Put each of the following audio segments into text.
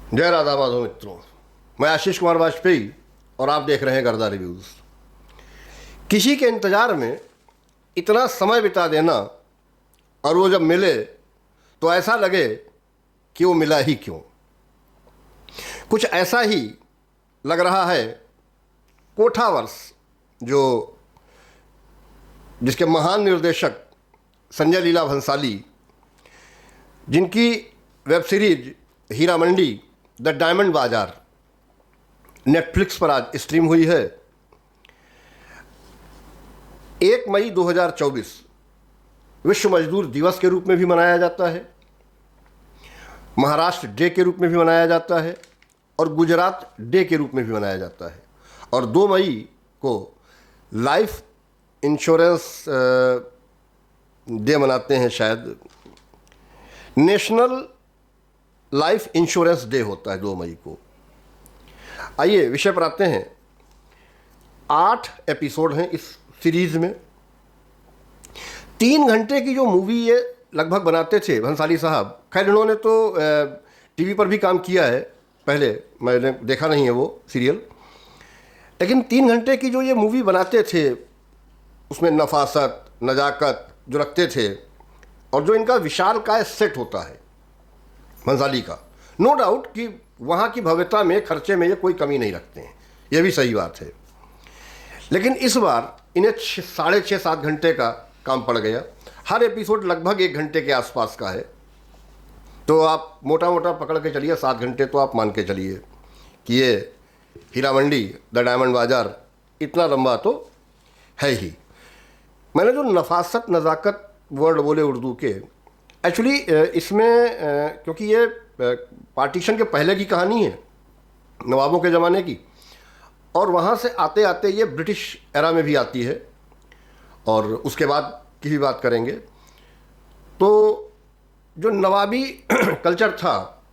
जय राधा माधव मित्रों, मैं आशीष कुमार वाजपेयी और आप देख रहे हैं गर्दा रिव्यूज़। किसी के इंतज़ार में इतना समय बिता देना और वो जब मिले तो ऐसा लगे कि वो मिला ही क्यों। कुछ ऐसा ही लग रहा है कोठावर्स, जिसके महान निर्देशक संजय लीला भंसाली, जिनकी web series Heera Mandi the diamond bazaar Netflix पर आज स्ट्रीम हुई है। 1 मई 2024 विश्व मजदूर दिवस के रूप में भी मनाया जाता है, महाराष्ट्र डे के रूप में भी मनाया जाता है और गुजरात डे के रूप में भी मनाया जाता है। और 2 मई को लाइफ इंश्योरेंस डे मनाते हैं, शायद नेशनल लाइफ इंश्योरेंस डे होता है 2 मई को। आइए विषय पर आते हैं। 8 एपिसोड हैं इस सीरीज में। 3 घंटे की जो मूवी ये लगभग बनाते थे भंसाली साहब, खैर इन्होंने तो टीवी पर भी काम किया है पहले, मैंने देखा नहीं है वो सीरियल, लेकिन 3 घंटे की जो ये मूवी बनाते थे उसमें नफासत नज़ाकत जो रखते थे और जो इनका विशालकाय सेट होता है भंसाली का, नो डाउट कि वहाँ की भव्यता में, खर्चे में ये कोई कमी नहीं रखते हैं, ये भी सही बात है। लेकिन इस बार इन्हें 6.5-7 घंटे का काम पड़ गया। हर एपिसोड लगभग 1 घंटे के आसपास का है, तो आप मोटा मोटा पकड़ के चलिए 7 घंटे तो आप मान के चलिए कि ये हीरा मंडी द डायमंड बाजार इतना लंबा तो है ही। मैंने जो नफासत नज़ाकत वर्ड बोले उर्दू के, एक्चुअली इसमें क्योंकि ये पार्टीशन के पहले की कहानी है, नवाबों के ज़माने की, और वहाँ से आते आते ये ब्रिटिश एरा में भी आती है और उसके बाद की भी बात करेंगे। तो जो नवाबी कल्चर था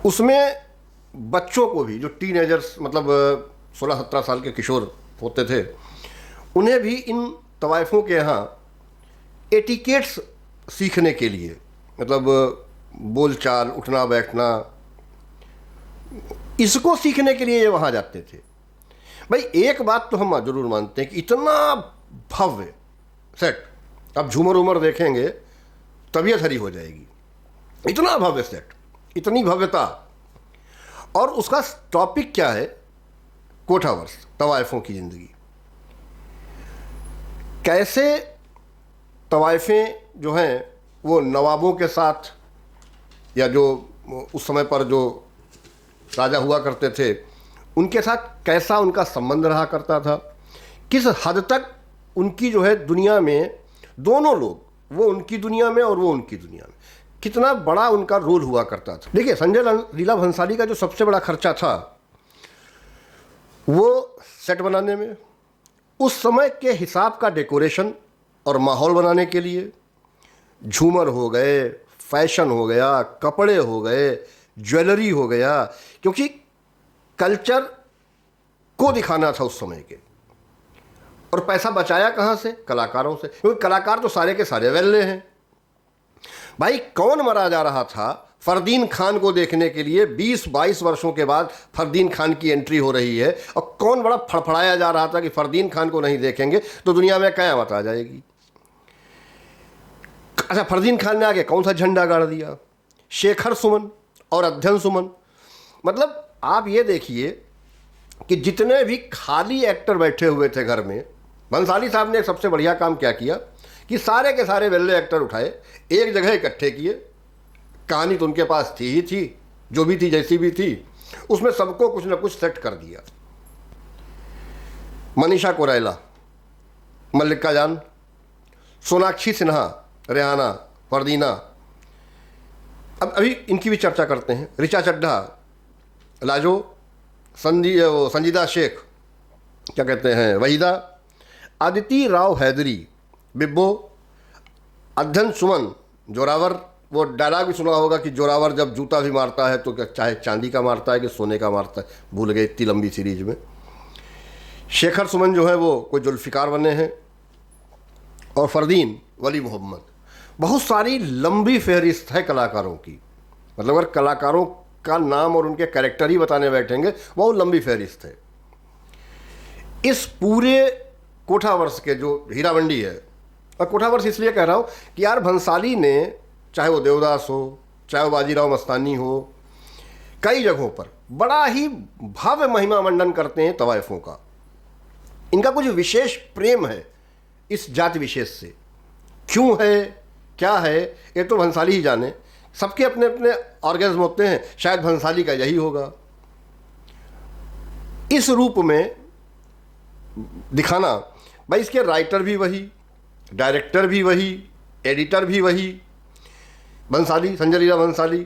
उसमें बच्चों को भी, जो टीनेजर्स मतलब 16-17 साल के किशोर होते थे, उन्हें भी इन तवाइफों के यहाँ एटिकेट्स सीखने के लिए, मतलब बोलचाल, उठना बैठना, इसको सीखने के लिए ये वहाँ जाते थे। भाई एक बात तो हम ज़रूर मानते हैं कि इतना भव्य सेट, अब झूमर उमर देखेंगे तबीयत हरी हो जाएगी। इतना भव्य सेट, इतनी भव्यता, और उसका टॉपिक क्या है? कोठावर्स, तवाइफों की ज़िंदगी। कैसे तवाइफें जो हैं वो नवाबों के साथ, या जो उस समय पर जो राजा हुआ करते थे उनके साथ कैसा उनका संबंध रहा करता था, किस हद तक उनकी जो है दुनिया में, दोनों लोग, वो उनकी दुनिया में और वो उनकी दुनिया में, कितना बड़ा उनका रोल हुआ करता था। देखिए संजय लीला भंसाली का जो सबसे बड़ा खर्चा था वो सेट बनाने में, उस समय के हिसाब का डेकोरेशन और माहौल बनाने के लिए, झूमर हो गए, फैशन हो गया, कपड़े हो गए, ज्वेलरी हो गया, क्योंकि कल्चर को दिखाना था उस समय के। और पैसा बचाया कहाँ से? कलाकारों से, क्योंकि कलाकार तो सारे के सारे वेल्ले हैं। भाई कौन मरा जा रहा था फरदीन खान को देखने के लिए? 20-22 वर्षों के बाद फरदीन खान की एंट्री हो रही है, और कौन बड़ा फड़फड़ाया जा रहा था कि फरदीन खान को नहीं देखेंगे तो दुनिया में क़यामत आ जाएगी। अच्छा, फरदीन खान ने आगे कौन सा झंडा गाड़ दिया? शेखर सुमन और अध्ययन सुमन। मतलब आप ये देखिए कि जितने भी खाली एक्टर बैठे हुए थे घर में, भंसाली साहब ने एक सबसे बढ़िया काम क्या किया कि सारे के सारे वेल्ले एक्टर उठाए, एक जगह इकट्ठे किए। कहानी तो उनके पास थी ही थी, जो भी थी जैसी भी थी, उसमें सबको कुछ ना कुछ सेट कर दिया। मनीषा कोइराला, मल्लिका जान, सोनाक्षी सिन्हा, रेहाना, फरदीना, अब अभी इनकी भी चर्चा करते हैं, ऋचा चड्ढा, लाजो, संजीदा शेख, क्या कहते हैं, वहीदा, अदिति राव हैदरी, बिब्बो, अध्ययन सुमन, जोरावर। वो डायलॉग भी सुना होगा कि जोरावर जब जूता भी मारता है तो चाहे चांदी का मारता है कि सोने का मारता है, भूल गए इतनी लंबी सीरीज में। शेखर सुमन जो है वो कोई जुल्फ़िकार बने हैं, और फरदीन वली मोहम्मद। बहुत सारी लंबी फहरिस्त है कलाकारों की। मतलब अगर कलाकारों का नाम और उनके कैरेक्टर ही बताने बैठेंगे, बहुत लंबी फहरिस्त है। इस पूरे कोठावर्ष के जो हीरामंडी है, और कोठावर्ष इसलिए कह रहा हूँ कि यार भंसाली ने, चाहे वो देवदास हो, चाहे वो बाजीराव मस्तानी हो, कई जगहों पर बड़ा ही भव्य महिमा मंडन करते हैं तवाइफों का। इनका कुछ विशेष प्रेम है इस जाति विशेष से। क्यों है, क्या है, ये तो भंसाली ही जाने। सबके अपने अपने ऑर्गेज्म होते हैं, शायद भंसाली का यही होगा। इस रूप में दिखाना, भाई इसके राइटर भी वही, डायरेक्टर भी वही, एडिटर भी वही, भंसाली, संजय लीला भंसाली।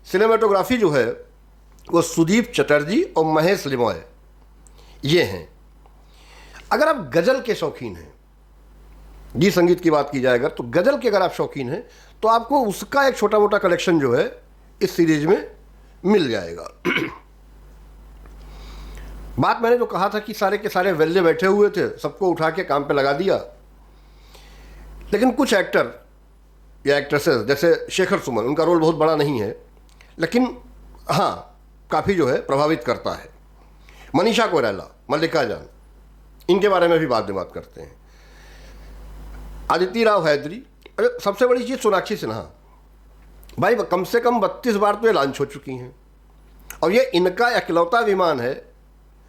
सिनेमाटोग्राफी जो है वो सुदीप चटर्जी और महेश लिमॉय, ये हैं। अगर आप गज़ल के शौकीन हैं, गीत संगीत की बात की जाए अगर, तो गज़ल के अगर आप शौकीन हैं तो आपको उसका एक छोटा मोटा कलेक्शन जो है इस सीरीज में मिल जाएगा। बात मैंने जो कहा था कि सारे के सारे वेल्ले बैठे हुए थे, सबको उठा के काम पे लगा दिया, लेकिन कुछ एक्टर या एक्ट्रेसेस जैसे शेखर सुमन, उनका रोल बहुत बड़ा नहीं है, लेकिन हाँ काफ़ी जो है प्रभावित करता है। मनीषा कोइराला, मल्लिका जान, इनके बारे में भी बाद में बात करते हैं। आदित्य राव हैदरी, अरे सबसे बड़ी चीज़ सोनाक्षी सिन्हा, भाई कम से कम 32 बार तो ये लॉन्च हो चुकी हैं, और ये इनका इकलौता विमान है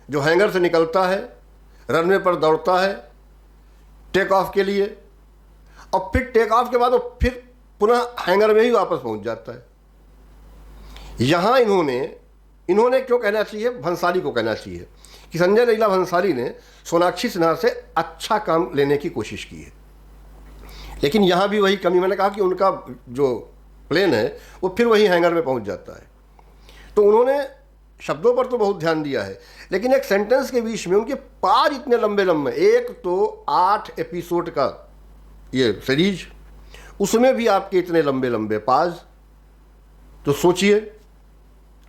जो हैंगर से निकलता है, रनवे पर दौड़ता है टेक ऑफ के लिए, और फिर टेक ऑफ के बाद वो फिर पुनः हैंगर में ही वापस पहुंच जाता है। यहाँ इन्होंने क्यों कहना चाहिए, भंसाली को कहना चाहिए कि संजय लीला भंसाली ने सोनाक्षी सिन्हा से अच्छा काम लेने की कोशिश की है। लेकिन यहाँ भी वही कमी, मैंने कहा कि उनका जो प्लेन है वो फिर वही हैंगर में पहुँच जाता है। तो उन्होंने शब्दों पर तो बहुत ध्यान दिया है, लेकिन एक सेंटेंस के बीच में उनके पाज इतने लंबे लंबे, एक तो 8 एपिसोड का ये सीरीज, उसमें भी आपके इतने लंबे लंबे पाज, तो सोचिए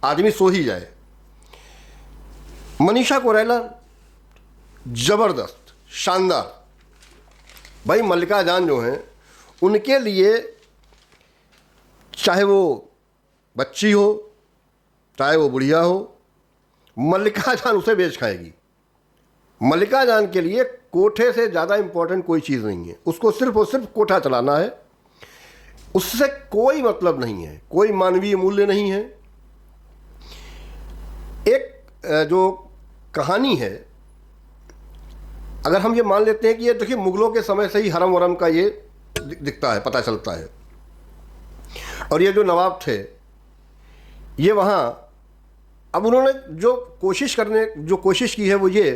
आदमी सो ही जाए। मनीषा कोइराला जबरदस्त, शानदार। भाई मल्लिका जान जो हैं, उनके लिए चाहे वो बच्ची हो चाहे वो बुढ़िया हो, मल्लिका जान उसे बेच खाएगी। मल्लिका जान के लिए कोठे से ज़्यादा इंपॉर्टेंट कोई चीज़ नहीं है, उसको सिर्फ और सिर्फ कोठा चलाना है, उससे कोई मतलब नहीं है, कोई मानवीय मूल्य नहीं है। एक जो कहानी है, अगर हम ये मान लेते हैं कि ये देखिए मुगलों के समय से ही हरम वरम का ये दिखता है, पता चलता है, और ये जो नवाब थे ये वहाँ, अब उन्होंने जो कोशिश की है वो ये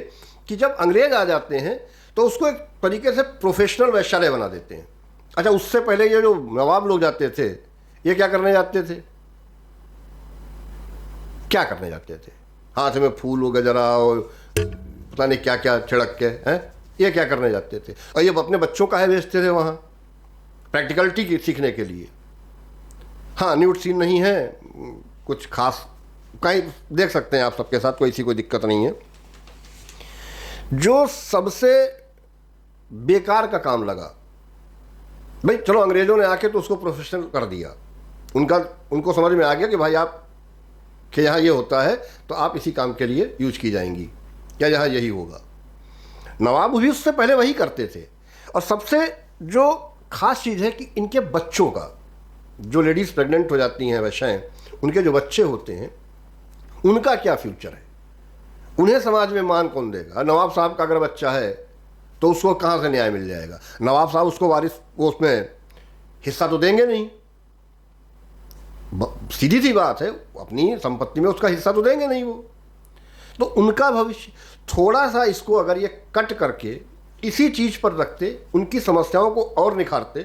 कि जब अंग्रेज आ जाते हैं तो उसको एक तरीके से प्रोफेशनल वैश्यालय बना देते हैं। अच्छा, उससे पहले ये जो नवाब लोग जाते थे, ये क्या करने जाते थे, क्या करने जाते थे, हाथ में फूल हो गजरा और पता नहीं क्या क्या छिड़क के हैं, ये क्या करने जाते थे। और ये अपने बच्चों का है भेजते थे वहाँ प्रैक्टिकलिटी सीखने के लिए। हाँ, न्यूड सीन नहीं है, कुछ खास कहीं देख सकते हैं आप सबके साथ, कोई दिक्कत नहीं है। जो सबसे बेकार का काम लगा, भाई चलो अंग्रेज़ों ने आके तो उसको प्रोफेशनल कर दिया, उनको समझ में आ गया कि भाई आप कि यहाँ ये होता है तो आप इसी काम के लिए यूज की जाएंगी, या यहाँ यही होगा। नवाब भी उससे पहले वही करते थे। और सबसे जो खास चीज़ है कि इनके बच्चों का, जो लेडीज़ प्रेग्नेंट हो जाती हैं वैश्याएँ, उनके जो बच्चे होते हैं उनका क्या फ्यूचर है, उन्हें समाज में मान कौन देगा। नवाब साहब का अगर बच्चा है तो उसको कहाँ से न्याय मिल जाएगा, नवाब साहब उसको वारिस, वो उसमें हिस्सा तो देंगे नहीं, सीधी सी बात है, अपनी संपत्ति में उसका हिस्सा तो देंगे नहीं वो। तो उनका भविष्य, थोड़ा सा इसको अगर ये कट करके इसी चीज़ पर रखते, उनकी समस्याओं को और निखारते,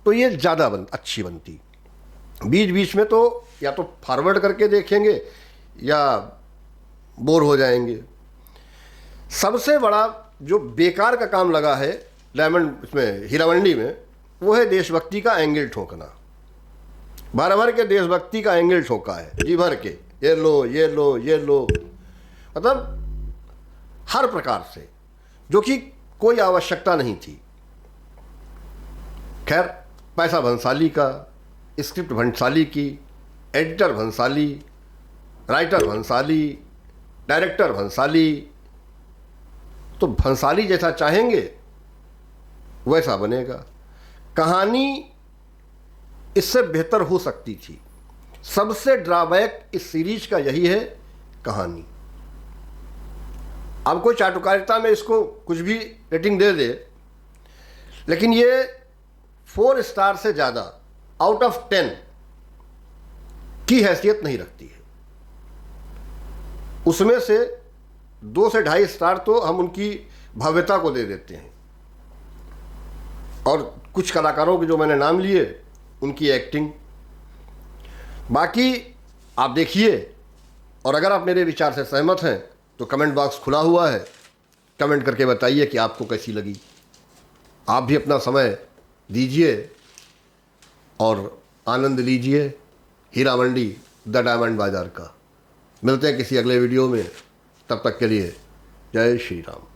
तो ये ज़्यादा अच्छी बनती। बीच बीच में तो या तो फॉरवर्ड करके देखेंगे या बोर हो जाएंगे। सबसे बड़ा जो बेकार का काम लगा है डायमंड इसमें हीरामंडी में, वो है देशभक्ति का एंगल ठोकना। भर के देशभक्ति का एंगल ठोका है, जी भर के, ये लो ये लो ये लो, मतलब हर प्रकार से, जो कि कोई आवश्यकता नहीं थी। खैर, पैसा भंसाली का, स्क्रिप्ट भंसाली की, editor Bhansali, writer Bhansali, director Bhansali, तो भंसाली जैसा चाहेंगे वैसा बनेगा। कहानी इससे बेहतर हो सकती थी। सबसे ड्रॉबैक इस सीरीज का यही है, कहानी। अब कोई चाटुकारिता में इसको कुछ भी रेटिंग दे दे, लेकिन ये 4 स्टार से ज़्यादा आउट ऑफ 10 की हैसियत नहीं रखती है। उसमें से 2 से 2.5 स्टार तो हम उनकी भव्यता को दे देते हैं, और कुछ कलाकारों के जो मैंने नाम लिए उनकी एक्टिंग। बाकी आप देखिए, और अगर आप मेरे विचार से सहमत हैं तो कमेंट बॉक्स खुला हुआ है, कमेंट करके बताइए कि आपको कैसी लगी। आप भी अपना समय दीजिए और आनंद लीजिए हीरा मंडी द डायमंड बाज़ार का। मिलते हैं किसी अगले वीडियो में, तब तक के लिए जय श्री राम।